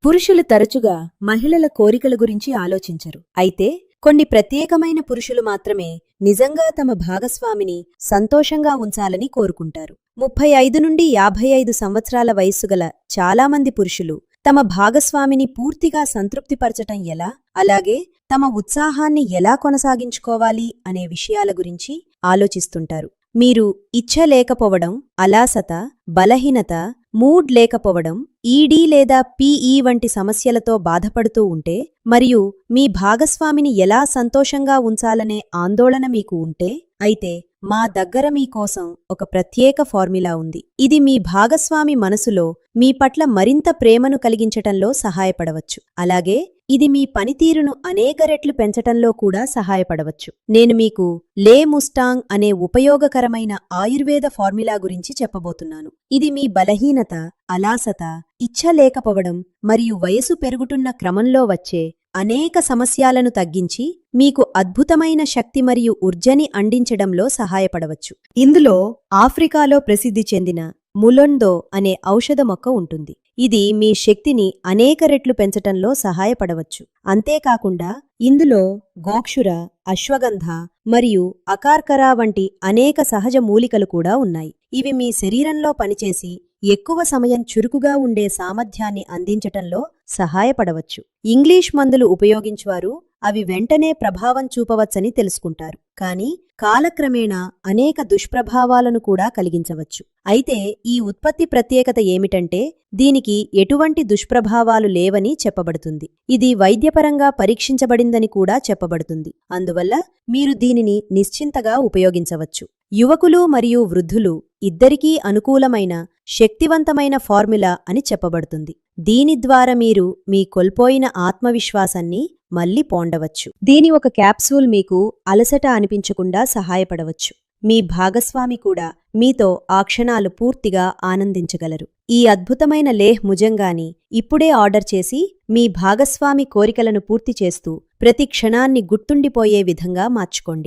పురుషులు తరచుగా మహిళల కోరికల గురించి ఆలోచించరు. అయితే కొన్ని ప్రత్యేకమైన పురుషులు మాత్రమే నిజంగా తమ భాగస్వామిని సంతోషంగా ఉంచాలని కోరుకుంటారు. 35 నుండి 55 సంవత్సరాల వయస్సుగల చాలామంది పురుషులు తమ భాగస్వామిని పూర్తిగా సంతృప్తిపరచటం ఎలా, అలాగే తమ ఉత్సాహాన్ని ఎలా కొనసాగించుకోవాలి అనే విషయాల గురించి ఆలోచిస్తుంటారు. మీరు ఇచ్ఛ లేకపోవడం, అలాసత, బలహీనత, మూడ్ లేకపోవడం, ఈడీ లేదా పీఈ వంటి సమస్యలతో బాధపడుతూ ఉంటే, మరియు మీ భాగస్వామిని ఎలా సంతోషంగా ఉంచాలనే ఆందోళన మీకు ఉంటే, అయితే మా దగ్గర మీకోసం ఒక ప్రత్యేక ఫార్ములా ఉంది. ఇది మీ భాగస్వామి మనసులో మీ పట్ల మరింత ప్రేమను కలిగించటంలో సహాయపడవచ్చు. అలాగే ఇది మీ పనితీరును అనేక రెట్లు పెంచటంలో కూడా సహాయపడవచ్చు. నేను మీకు లే ముస్టాంగ్ అనే ఉపయోగకరమైన ఆయుర్వేద ఫార్ములా గురించి చెప్పబోతున్నాను. ఇది మీ బలహీనత, అలాసత, ఇచ్ఛ లేకపోవడం మరియు వయసు పెరుగుతున్న క్రమంలో వచ్చే అనేక సమస్యలను తగ్గించి మీకు అద్భుతమైన శక్తి మరియు ఊర్జని అందించడంలో సహాయపడవచ్చు. ఇందులో ఆఫ్రికాలో ప్రసిద్ధి చెందిన ములోందో అనే ఔషధ మొక్క ఉంటుంది. ఇది మీ శక్తిని అనేక రెట్లు పెంచటంలో సహాయపడవచ్చు. అంతేకాకుండా ఇందులో గోక్షుర, అశ్వగంధ మరియు అకార్కరా వంటి అనేక సహజ మూలికలు కూడా ఉన్నాయి. ఇవి మీ శరీరంలో పనిచేసి ఎక్కువ సమయం చురుకుగా ఉండే సామర్థ్యాన్ని అందించటంలో సహాయపడవచ్చు. ఇంగ్లీష్ మందులు ఉపయోగించువారు అవి వెంటనే ప్రభావం చూపవచ్చని తెలుసుకుంటారు, కానీ కాలక్రమేణా అనేక దుష్ప్రభావాలను కూడా కలిగించవచ్చు. అయితే ఈ ఉత్పత్తి ప్రత్యేకత ఏమిటంటే దీనికి ఎటువంటి దుష్ప్రభావాలు లేవని చెప్పబడుతుంది. ఇది వైద్యపరంగా పరీక్షించబడిందని కూడా చెప్పబడుతుంది. అందువల్ల మీరు దీనిని నిశ్చింతగా ఉపయోగించవచ్చు. యువకులు మరియు వృద్ధులు ఇద్దరికీ అనుకూలమైన శక్తివంతమైన ఫార్ములా అని చెప్పబడుతుంది. దీని ద్వారా మీరు మీ కోల్పోయిన ఆత్మవిశ్వాసాన్ని మళ్లీ పొందవచ్చు. దీని ఒక క్యాప్సూల్ మీకు అలసట అనిపించకుండా సహాయపడవచ్చు. మీ భాగస్వామి కూడా మీతో ఆ క్షణాలు పూర్తిగా ఆనందించగలరు. ఈ అద్భుతమైన లేహ్ ముజంగాని ఇప్పుడే ఆర్డర్ చేసి మీ భాగస్వామి కోరికలను పూర్తి చేస్తూ ప్రతి క్షణాన్ని గుర్తుండిపోయే విధంగా మార్చుకోండి.